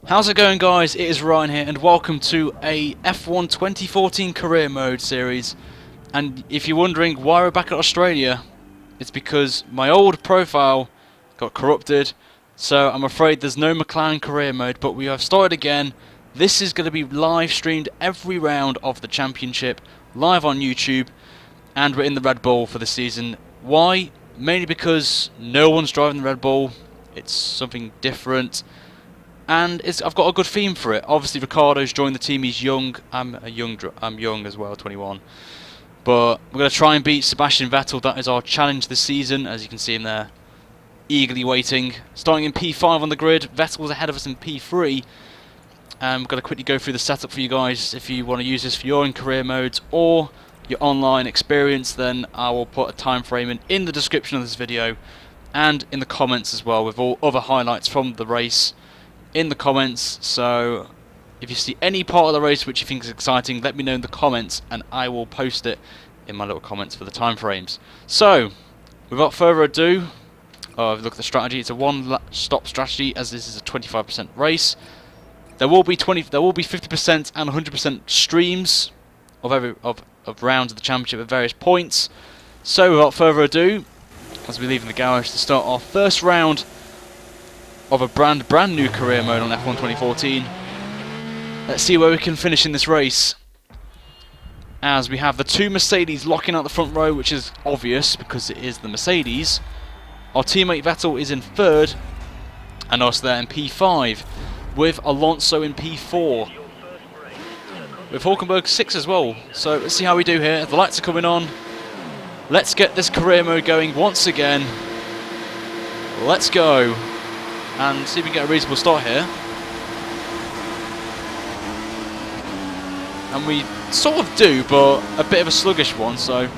How's it going, guys? It is Ryan here, and welcome to a F1 2014 career mode series. And if you're wondering why we're back at Australia, it's because my old profile got corrupted, so I'm afraid there's no McLaren career mode, but we have started again. This is going to be live streamed every round of the championship, live on YouTube, and we're in the Red Bull for the season. Why? Mainly because no one's driving the Red Bull. It's something different. And I've got a good theme for it. Obviously, Ricardo's joined the team. He's young. I'm young as well, 21. But we're going to try and beat Sebastian Vettel. That is our challenge this season. As you can see him there, eagerly waiting. Starting in P5 on the grid. Vettel's ahead of us in P3. I'm going to quickly go through the setup for you guys. If you want to use this for your own career modes or your online experience, then I will put a time frame in the description of this video and in the comments as well, with all other highlights from the race in the comments. So if you see any part of the race which you think is exciting, let me know in the comments and I will post it in my little comments for the time frames. So without further ado, if you look at the strategy, it's a one-stop strategy, as this is a 25% race. There will be 50% and 100% streams of rounds of the championship at various points. So without further ado, as we leave in the garage to start our first round of a brand new career mode on F1 2014. Let's see where we can finish in this race, as we have the two Mercedes locking out the front row, which is obvious because it is the Mercedes. Our teammate Vettel is in third, and us there in P5, with Alonso in P4, with Hulkenberg 6 as well. So let's see how we do here. The lights are coming on. Let's get this career mode going once again. Let's go and see if we can get a reasonable start here. And we sort of do, but a bit of a sluggish one, so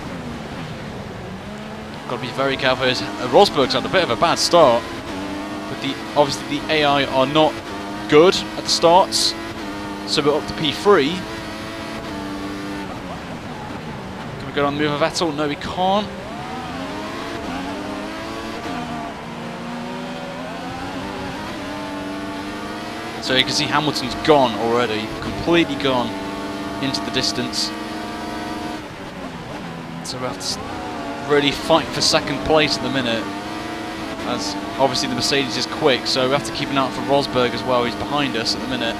got to be very careful. Rosberg's had a bit of a bad start, but obviously the AI are not good at the starts, so we're up to P3. Can we go on the move of Vettel? No, we can't. So you can see Hamilton's gone already, completely gone into the distance. So we have to really fight for second place at the minute, as obviously the Mercedes is quick, so we have to keep an eye out for Rosberg as well. He's behind us at the minute.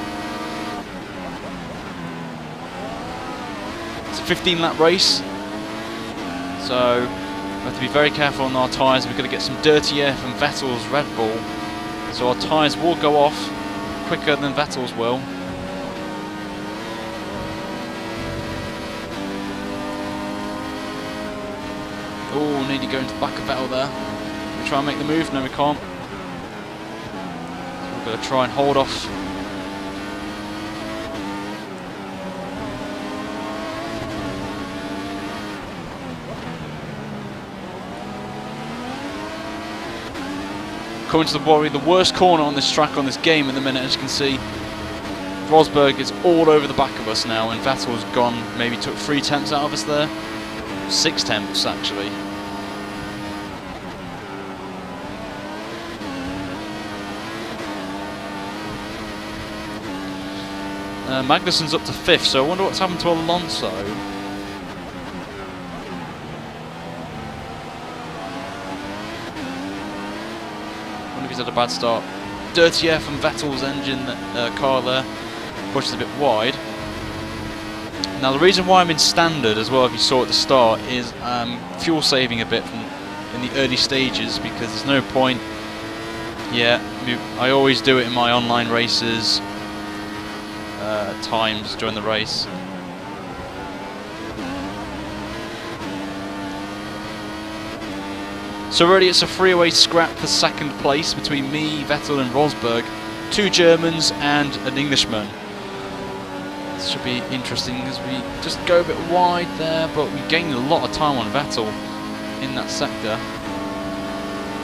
It's a 15-lap race, so we have to be very careful on our tyres. We're going to get some dirty air from Vettel's Red Bull, so our tyres will go off quicker than Vettel's will. Oh, nearly going to the back of Vettel there. We try and make the move. No, we can't. So we're going to try and hold off. Coming to the worst corner on this track, on this game at the minute. As you can see, Rosberg is all over the back of us now, and Vettel's gone, maybe took 3 tenths out of us there. 6 tenths actually. Magnussen's up to 5th, so I wonder what's happened to Alonso. He's had a bad start. Dirty air from Vettel's engine, car there, pushes a bit wide. Now the reason why I'm in standard as well, if you saw at the start, is fuel saving a bit in the early stages, because there's no point. Yeah, I always do it in my online races times during the race. So already it's a 3-way scrap for second place between me, Vettel and Rosberg. 2 Germans and an Englishman. This should be interesting as we just go a bit wide there, but we gained a lot of time on Vettel in that sector.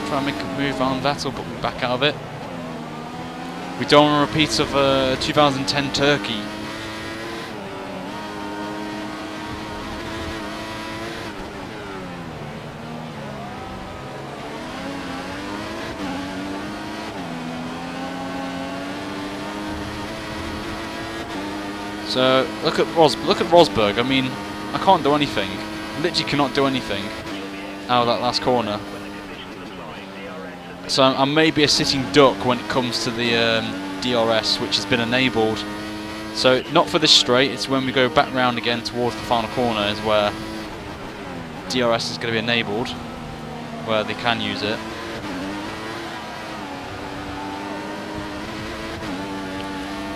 Try and make a move on Vettel, but we're back out of it. We don't want a repeat of 2010 Turkey. So look at Rosberg. I mean, I can't do anything. Literally cannot do anything out of that last corner. So I may be a sitting duck when it comes to the DRS, which has been enabled. So not for this straight. It's when we go back round again towards the final corner is where DRS is going to be enabled, where they can use it.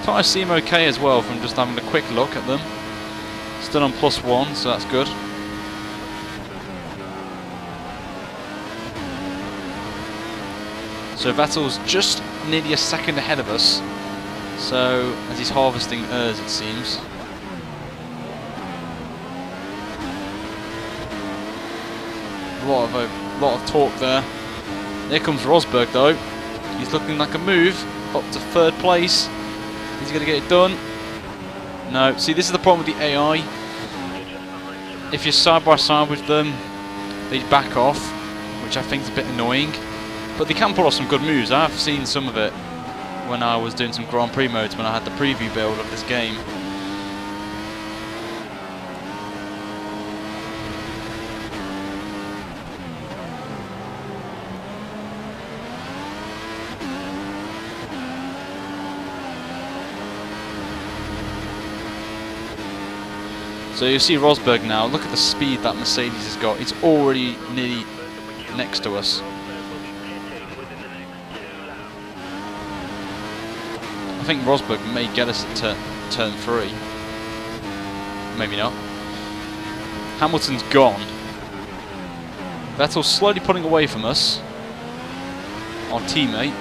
Tyres seem okay as well from just having a quick look at them. Still on +1, so that's good. So Vettel's just nearly a second ahead of us. So as he's harvesting ERS, it seems. A lot of torque there. Here comes Rosberg though. He's looking like a move up to 3rd place. Is he going to get it done? No. See, this is the problem with the AI. If you're side by side with them, they back off, which I think is a bit annoying. But they can pull off some good moves. I've seen some of it when I was doing some Grand Prix modes when I had the preview build of this game. So you see Rosberg now, look at the speed that Mercedes has got. It's already nearly next to us. I think Rosberg may get us to turn 3. Maybe not. Hamilton's gone. Vettel's slowly pulling away from us. Our teammate.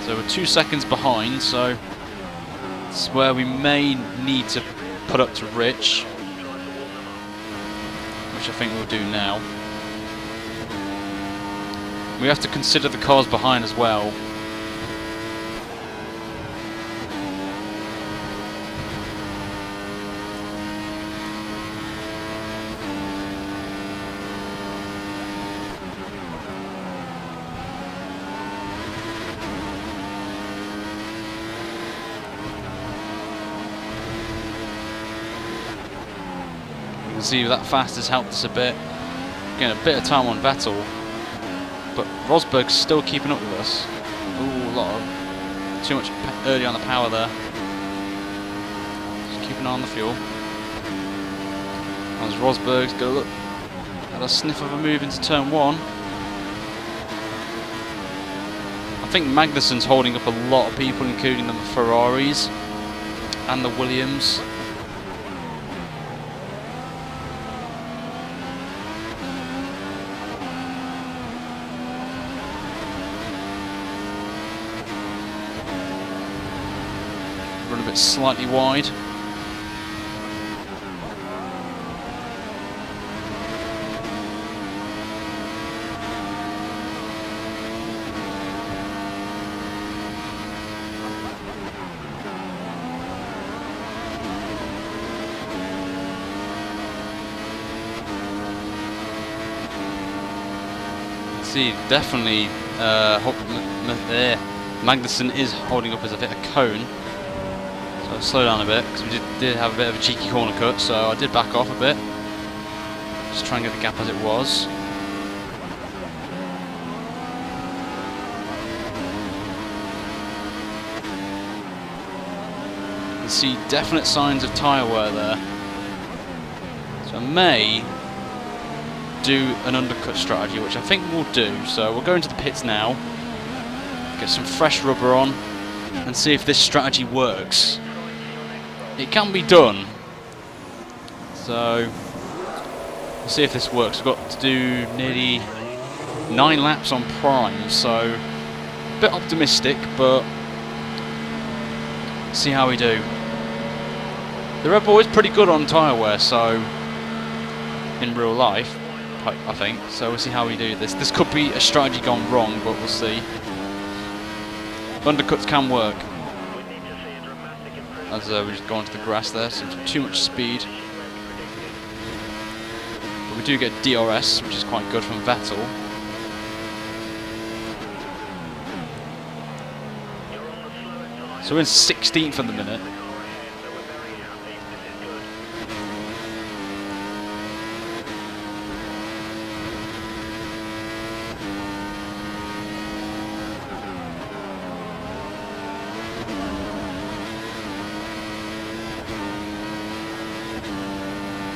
So we're 2 seconds behind, so it's where we may need to put up to Rich, which I think we'll do now. We have to consider the cars behind as well. See that fast has helped us a bit. Getting a bit of time on Vettel, but Rosberg's still keeping up with us. Ooh, too much early on the power there. Just keep an eye on the fuel. As Rosberg's got a look at a sniff of a move into turn 1. I think Magnussen's holding up a lot of people, including the Ferraris and the Williams. Run a bit slightly wide. See, definitely Magnussen is holding up as a bit of cone. So slow down a bit, because we did have a bit of a cheeky corner cut, so I did back off a bit. Just try and get the gap as it was. You can see definite signs of tyre wear there. So I may do an undercut strategy, which I think we'll do. So we'll go into the pits now, get some fresh rubber on, and see if this strategy works. It can be done, so we'll see if this works. We've got to do nearly 9 laps on prime, so a bit optimistic, but see how we do. The Red Bull is pretty good on tyre wear, so in real life, I think. So we'll see how we do this. This could be a strategy gone wrong, but we'll see. undercuts can work. As we just go onto the grass there, so too much speed. But we do get DRS, which is quite good from Vettel. So we're in 16th at the minute.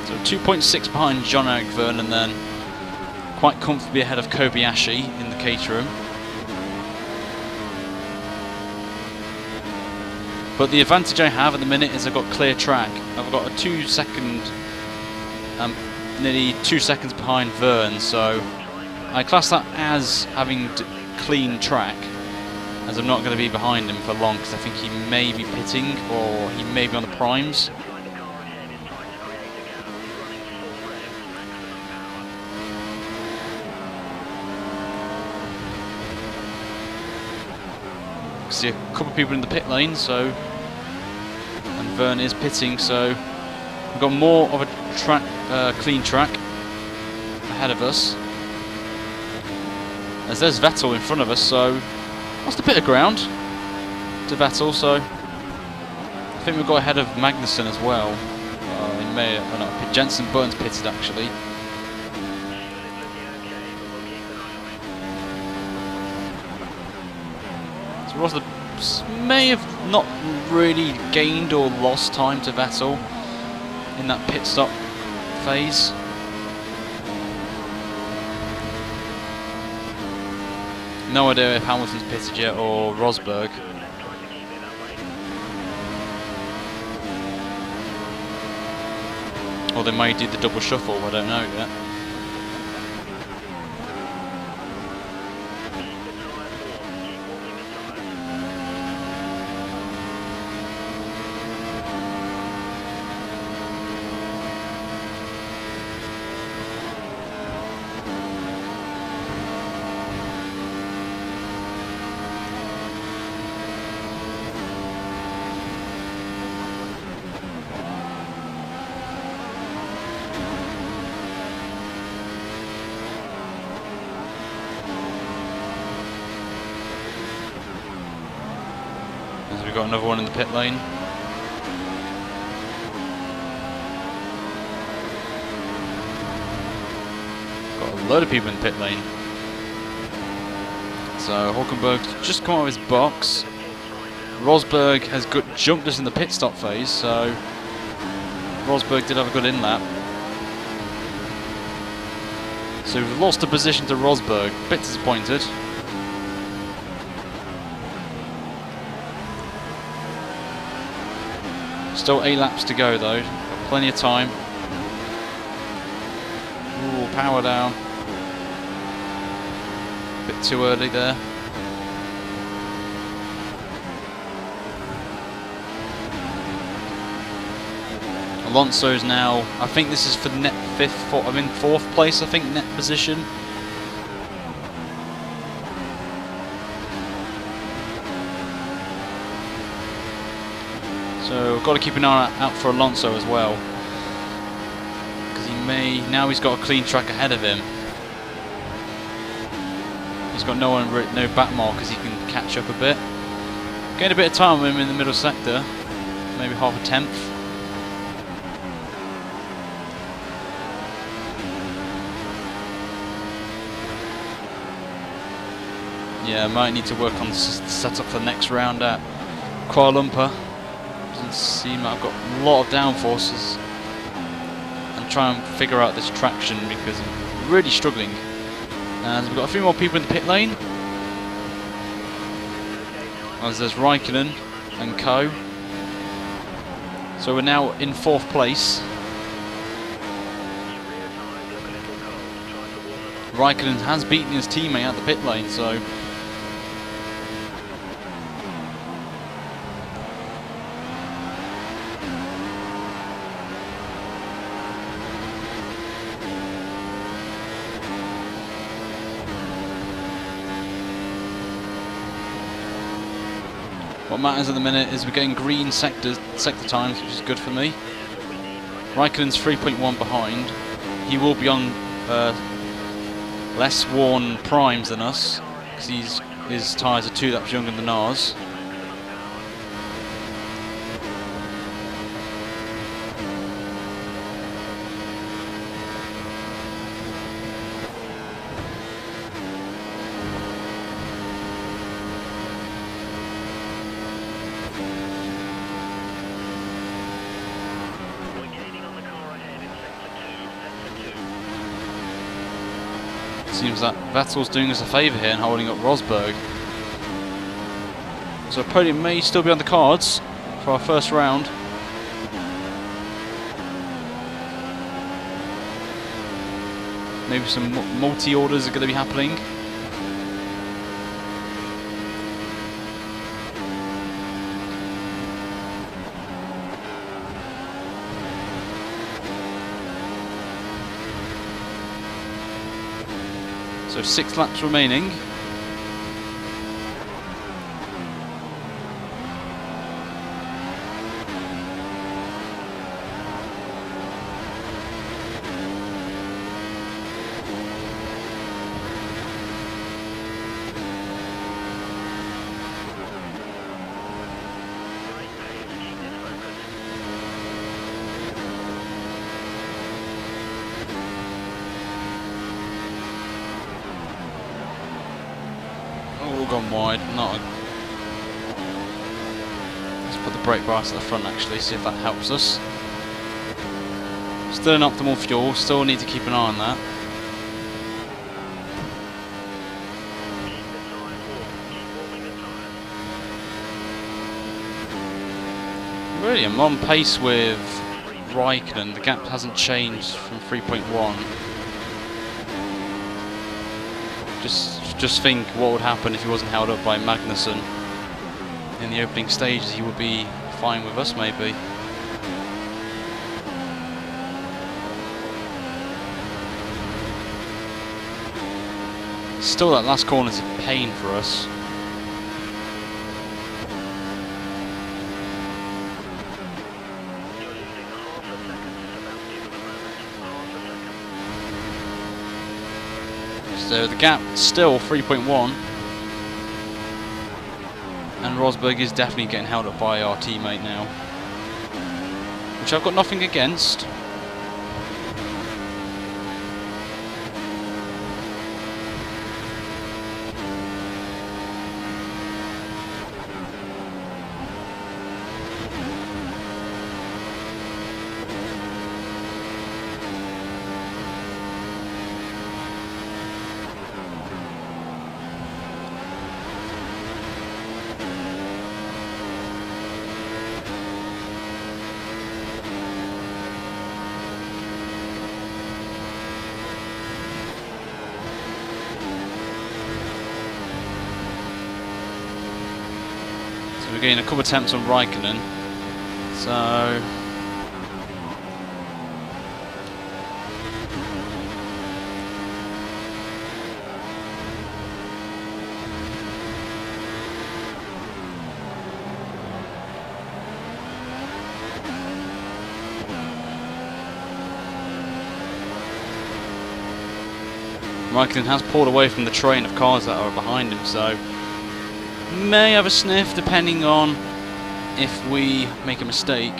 So 2.6 behind John-Eric Vergne, and then quite comfortably ahead of Kobayashi in the Caterham. But the advantage I have at the minute is I've got clear track. I've got a 2 second, nearly 2 seconds behind Vergne, so I class that as having clean track, as I'm not going to be behind him for long, because I think he may be pitting or he may be on the primes. See a couple of people in the pit lane, so, and Vergne is pitting, so we've got more of a track, clean track ahead of us. As there's Vettel in front of us, so lost a bit of ground to Vettel, so I think we've got ahead of Magnussen as well. He may, oh no, Jensen Button's pitted actually. Rosberg may have not really gained or lost time to Vettel in that pit stop phase. No idea if Hamilton's pitted yet or Rosberg. Or they may do the double shuffle, I don't know yet. We've got another one in the pit lane. Got a load of people in the pit lane. So Hulkenberg's just come out of his box. Rosberg has jumped us in the pit stop phase, so Rosberg did have a good in-lap. So we've lost a position to Rosberg, bit disappointed. Still 8 laps to go though, plenty of time. Ooh, power down. Bit too early there. Alonso's now, I think this is for net 5th, I'm in 4th place I think, net position. So we've got to keep an eye out for Alonso as well, because he may, now he's got a clean track ahead of him. He's got no back markers, he can catch up a bit. Gain a bit of time with him in the middle sector, maybe half a tenth. Yeah, I might need to work on the setup for the next round at Kuala Lumpur. Doesn't seem like I've got a lot of downforces, and try and figure out this traction because I'm really struggling. And we've got a few more people in the pit lane. As there's Raikkonen and Co. So we're now in 4th place. Raikkonen has beaten his teammate at the pit lane, so What matters at the minute is we're getting green sector times, which is good for me. Raikkonen's 3.1 behind. He will be on less worn primes than us, because his tyres are 2 laps younger than ours. Seems that Vettel's doing us a favour here and holding up Rosberg. So a podium may still be on the cards for our first round. Maybe some multi-orders are going to be happening. So 6 laps remaining. All gone wide. Let's put the brake bias at the front actually, see if that helps us. Still an optimal fuel, still need to keep an eye on that. Really, I'm on pace with Raikkonen, the gap hasn't changed from 3.1. Just think what would happen if he wasn't held up by Magnussen in the opening stages. He would be fine with us, maybe. Still, that last corner is a pain for us. So the gap still 3.1, and Rosberg is definitely getting held up by our teammate now, which I've got nothing against. We're getting a couple attempts on Raikkonen, so Raikkonen has pulled away from the train of cars that are behind him, so may have a sniff depending on if we make a mistake.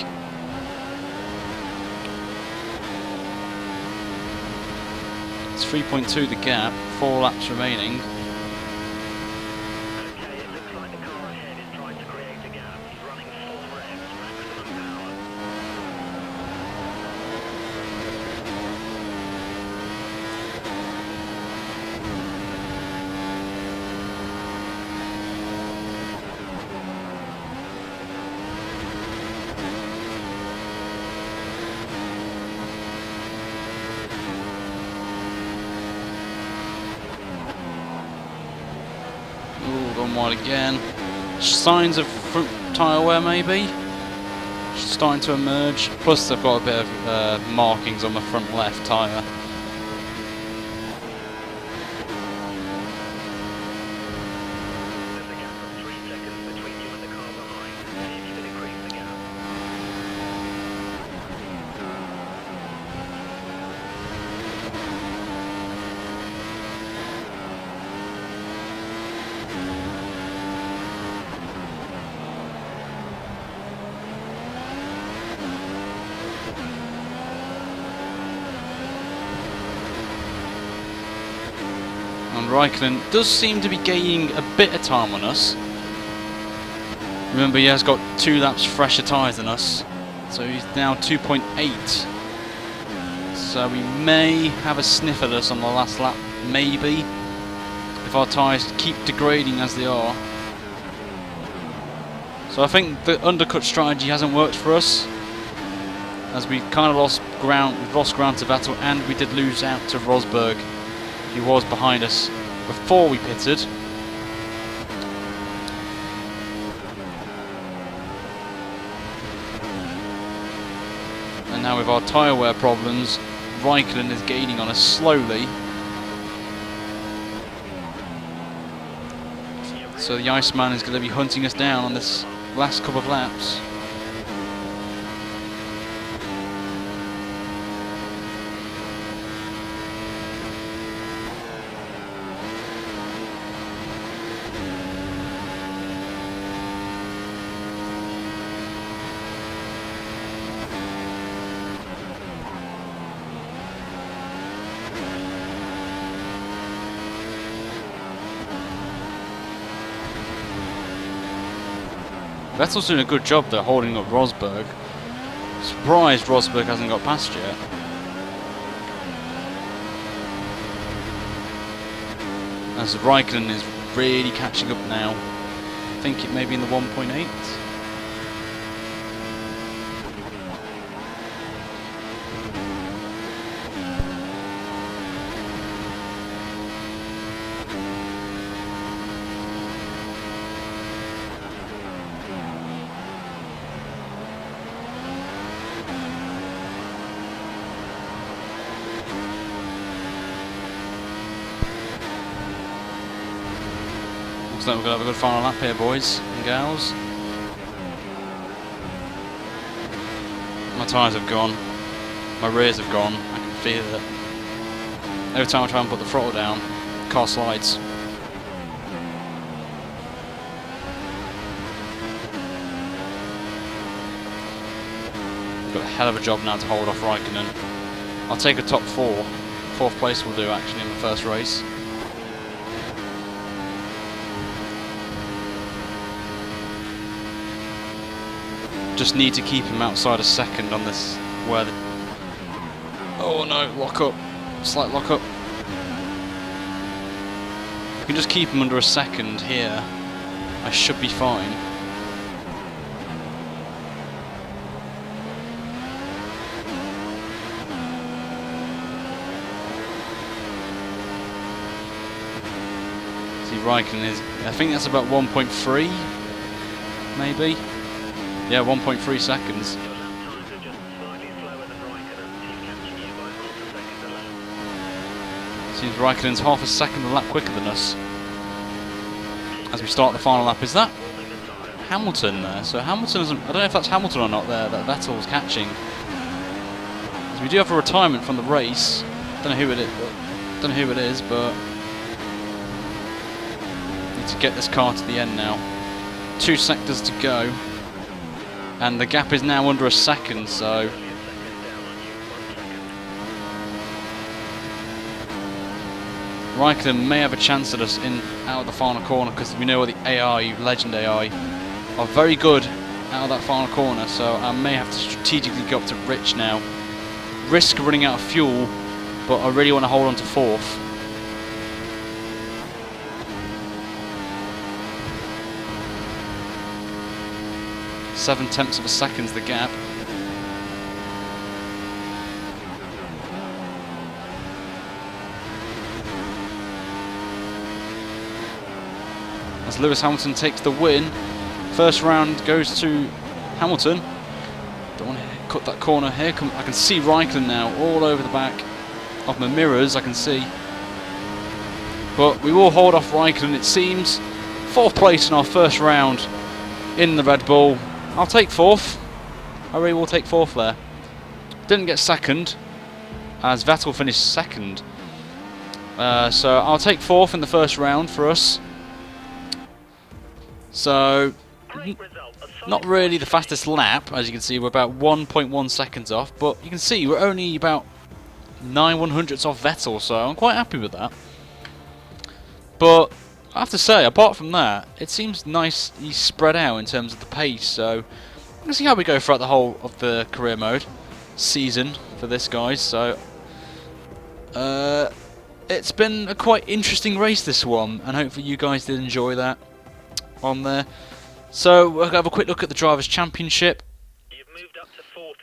It's 3.2 the gap, 4 laps remaining. Gone wide again. Signs of front tyre wear maybe. Starting to emerge. Plus they've got a bit of markings on the front left tyre. And Raikkonen does seem to be gaining a bit of time on us. Remember, he has got 2 laps fresher tyres than us, so he's now 2.8. So we may have a sniff at us on the last lap, maybe, if our tyres keep degrading as they are. So I think the undercut strategy hasn't worked for us, as we kind of lost ground. We've lost ground to Vettel, and we did lose out to Rosberg. He was behind us before we pitted. And now with our tyre wear problems, Raikkonen is gaining on us slowly. So the Iceman is going to be hunting us down on this last couple of laps. Vettel's doing a good job there holding up Rosberg. Surprised Rosberg hasn't got past yet. As Raikkonen is really catching up now. I think it may be in the 1.8. Looks like we're going to have a good final lap here, boys and gals. My tyres have gone. My rears have gone. I can feel it. Every time I try and put the throttle down, the car slides. Got a hell of a job now to hold off Raikkonen. I'll take a top 4. 4th place will do actually in the first race. Just need to keep him outside a second on this where the... Oh no, lock up. Slight lock up. If I can just keep him under a second here, I should be fine. See, Raikkonen is... I think that's about 1.3, maybe. Yeah, 1.3 seconds. Seems Raikkonen's half a second a lap quicker than us. As we start the final lap, is that Hamilton there? So Hamilton isn't... I don't know if that's Hamilton or not there, that Vettel's catching. As we do have a retirement from the race. Don't know who it is, but... Need to get this car to the end now. 2 sectors to go. And the gap is now under a second, so... Raikkonen may have a chance at us out of the final corner, because we know the AI, Legend AI, are very good out of that final corner, so I may have to strategically go up to Rich now. Risk running out of fuel, but I really want to hold on to 4th. .7 of a second's the gap. As Lewis Hamilton takes the win, first round goes to Hamilton. Don't want to cut that corner here. I can see Raikkonen now all over the back of my mirrors. I can see, but we will hold off Raikkonen. It seems 4th place in our first round in the Red Bull. I'll take 4th. I really will take 4th there. Didn't get 2nd, as Vettel finished 2nd. So I'll take 4th in the first round for us. So, not really the fastest lap, as you can see. We're about 1.1 seconds off, but you can see we're only about 9/100ths off Vettel, so I'm quite happy with that. But I have to say, apart from that, it seems nicely spread out in terms of the pace. So we'll see how we go throughout the whole of the career mode season for this, guys. So it's been a quite interesting race, this one, and hopefully you guys did enjoy that on there. So we'll have a quick look at the Drivers' Championship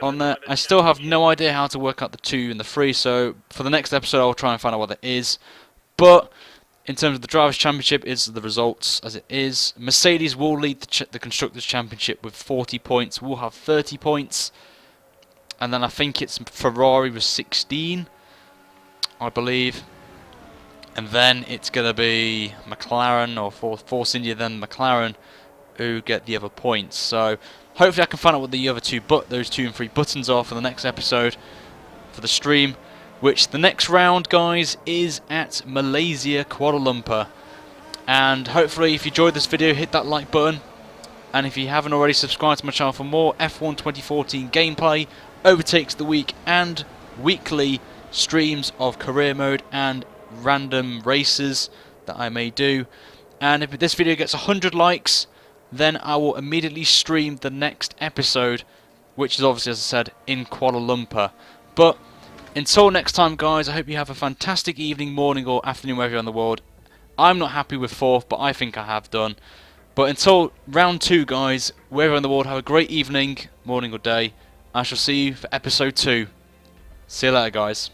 on there. I still have no idea how to work out the 2 and the 3, so for the next episode I'll try and find out what that is. But in terms of the Drivers' Championship, is the results as it is. Mercedes will lead the Constructors' Championship with 40 points. We'll have 30 points. And then I think it's Ferrari with 16, I believe. And then it's going to be McLaren, or Force India, then McLaren, who get the other points. So hopefully I can find out what the other those 2 and 3 buttons are for the next episode for the stream. Which the next round, guys, is at Malaysia, Kuala Lumpur. And hopefully, if you enjoyed this video, hit that like button. And if you haven't already, subscribe to my channel for more F1 2014 gameplay, overtakes the week, and weekly streams of career mode and random races that I may do. And if this video gets 100 likes, then I will immediately stream the next episode, which is obviously, as I said, in Kuala Lumpur. But until next time, guys, I hope you have a fantastic evening, morning, or afternoon wherever you're in the world. I'm not happy with 4th, but I think I have done. But until round 2, guys, wherever in the world, have a great evening, morning, or day. I shall see you for episode 2. See you later, guys.